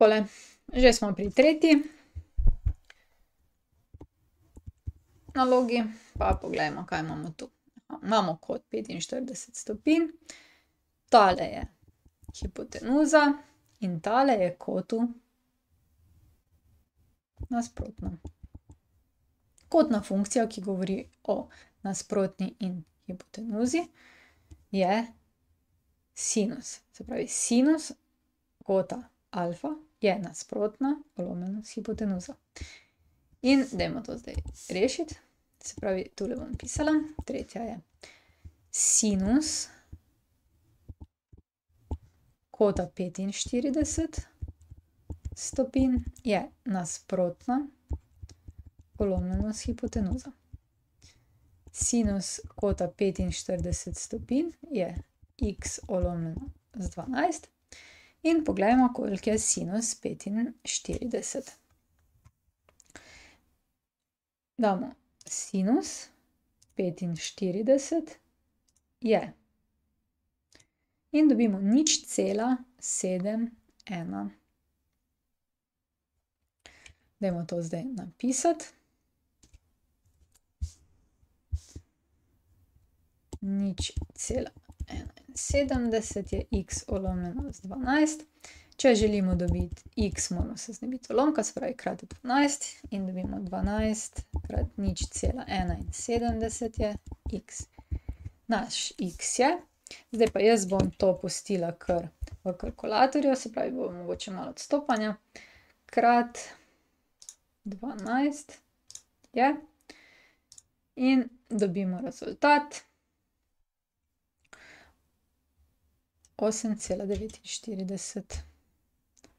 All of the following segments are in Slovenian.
Takole, že smo pri tretji nalogi, pa pogledajmo, kaj imamo tu. Imamo kot 45 stopinj, tale je hipotenuza in tale je kotu nasprotno. Kotna funkcija, ki govori o nasprotni in hipotenuzi, je sinus. Se pravi, sinus kota alfa je nasprotna polomljeno s hipotenuzo. In dajmo to zdaj rešiti. Se pravi, tule bom pisala. Tretja je sinus kota 45 stopinj je nasprotna polomljeno s hipotenuzo. Sinus kota 45 stopinj je x polomljeno z 12. In pogledajmo, koliko je sinus 45. Damo sinus 45 je. In dobimo 0,71. Dajmo to zdaj napisati. 0,71 je x polomljeno z 12. Če želimo dobiti x, moramo se znebiti ulomka, se pravi krat 12 in dobimo 12 krat 0,71 je x. Naš x je. Zdaj pa jaz bom to pustila kar v kalkulatorju, se pravi, bo mogoče malo odstopanja. Krat 12 je. In dobimo rezultat 8,49.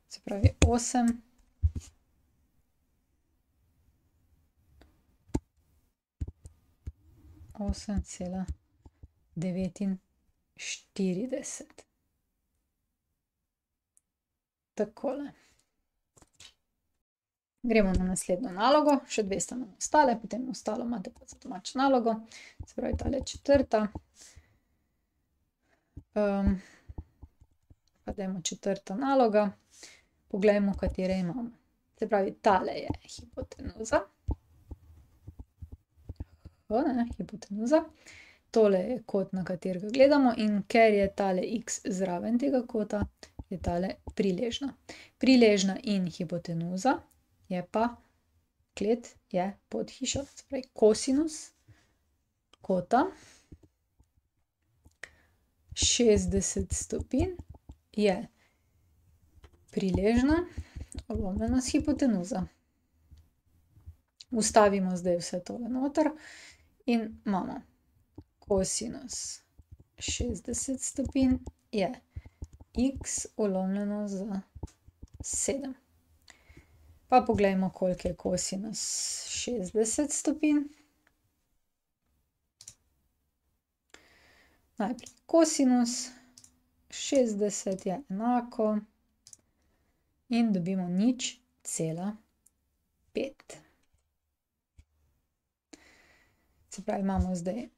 Se pravi 8,49. Takole. Gremo na naslednjo nalogo, še dve sta nam ostale, potem ostalo imate pa za domačo nalogo. Se pravi, tale je četrta. Pa dajmo četrta naloga. Poglejmo, katere imamo. Se pravi, tale je hipotenuza. Hipotenuza. Tole je kot, na katerega gledamo, in ker je tale x zraven tega kota, je tale priležna. Priležna in hipotenuza je pa, klet je pod hišo. Se pravi, kosinus kota 60 stopinj je priležna polomljeno s hipotenuzo. Vstavimo zdaj vse tole noter in imamo kosinus 60 stopinj je x polomljeno z 7. Pa poglejmo, koliko je kosinus 60 stopinj. Najprej kosinus 60 je enako in dobimo 0,5. Se pravi, imamo zdaj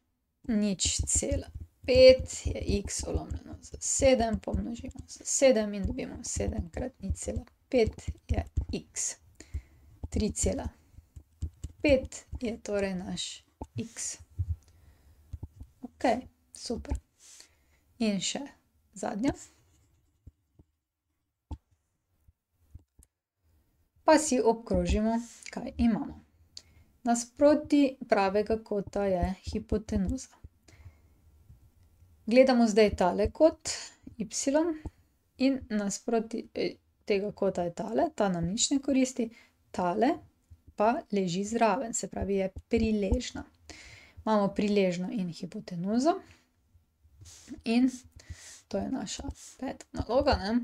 0,5 je x polomljeno z 7, pomnožimo z 7 in dobimo 7 krat 0,5 je x. 3,5 je torej naš x. Ok, super. In še zadnja. Pa si obkrožimo, kaj imamo. Nasproti pravega kota je hipotenuza. Gledamo zdaj tale kot y in nasproti tega kota je tale, ta nam nič ne koristi, tale pa leži zraven, se pravi, je priležna. Imamo priležno in hipotenuzo in to je naša peta naloga,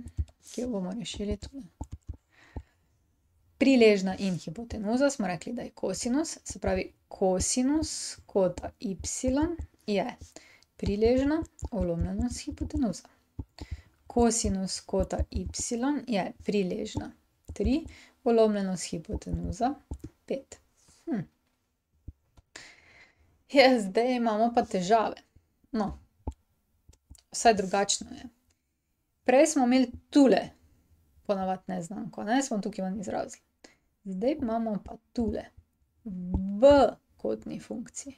ki jo bomo rešili tule. Priležna in hipotenuza smo rekli, da je kosinus, se pravi, kosinus kota y je priležna polomljeno s hipotenuzo. Kosinus kota y je priležna 3 polomljeno s hipotenuzo 5. Ja, zdaj imamo pa težave. Vsaj drugačno je. Prej smo imeli tule ponavadi neznanko, ne, smo tukaj ven izrazili. Zdaj imamo pa tule v kotni funkciji.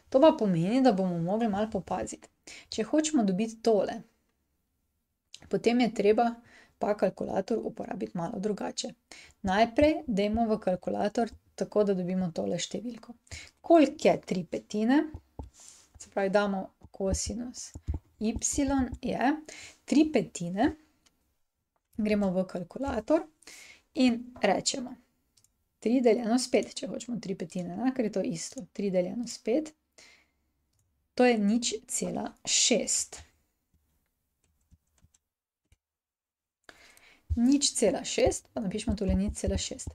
To pa pomeni, da bomo mogli malo popaziti. Če hočemo dobiti tole, potem je treba pa kalkulator uporabiti malo drugače. Najprej dajmo v kalkulator tako, da dobimo tole številko. Koliko je 3/5? Se pravi, damo kosinus y je 3/5. Gremo v kalkulator in rečemo 3 deljeno s 5, če hočemo 3/5, ker je to isto. 3 deljeno s 5, to je 0,6. 0,6, pa napišemo tule 0,6.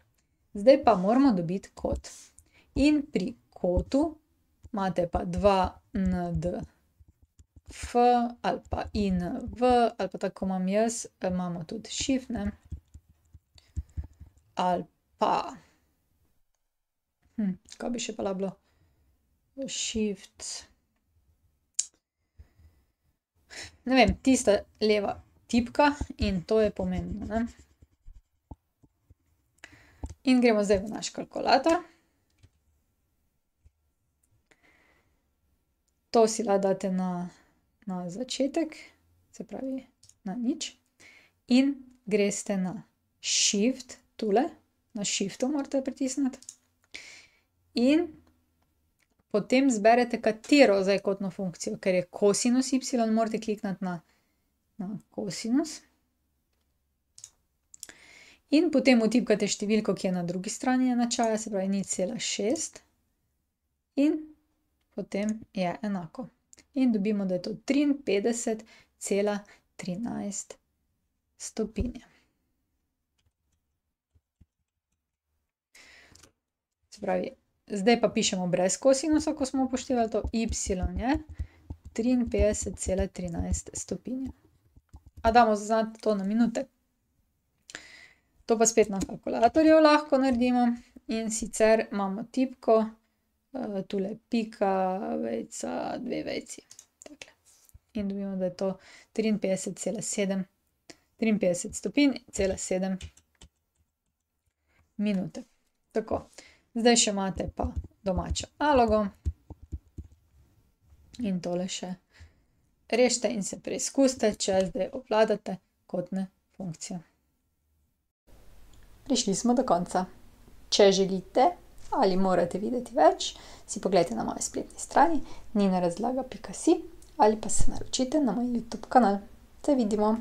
Zdaj pa moramo dobiti kot. In pri kotu imate pa 2NDF ali pa INV, ali pa tako imam jaz, imamo tudi shift, ne. Ali pa, kaj bi še pa bilo? Shift. Ne vem, tista leva tipka in to je pomembno, ne. In gremo zdaj v naš kalkulator. To si lahko date na začetek, se pravi na 0. In greste na shift, tule, na shiftu morate pritisniti. In potem zberete katero zdaj kotno funkcijo, ker je kosinus y, morate klikniti na kosinus. In potem vtipkate številko, ki je na drugi strani enačaja, se pravi 0,6. In potem je enako. In dobimo, da je to 53,13 stopinje. Se pravi, zdaj pa pišemo brez kosinusa, ko smo upoštevali to, y je 53,13 stopinje. A damo zaznati to na minute? To pa spet na kalkulatorju lahko naredimo. In sicer imamo tipko, tule pika, vejica, 2 vejici. Takle. In dobimo, da je to 53,7, 53 stopinj, cela 7 minute. Tako. Zdaj še imate pa domačo nalogo. In tole še rešite in se preizkusite, če zdaj obvladate kotne funkcije. Prišli smo do konca. Če želite ali morate videti več, si poglejte na moji spletni strani ninarazlaga.si ali pa se naročite na moj YouTube kanal. Se vidimo!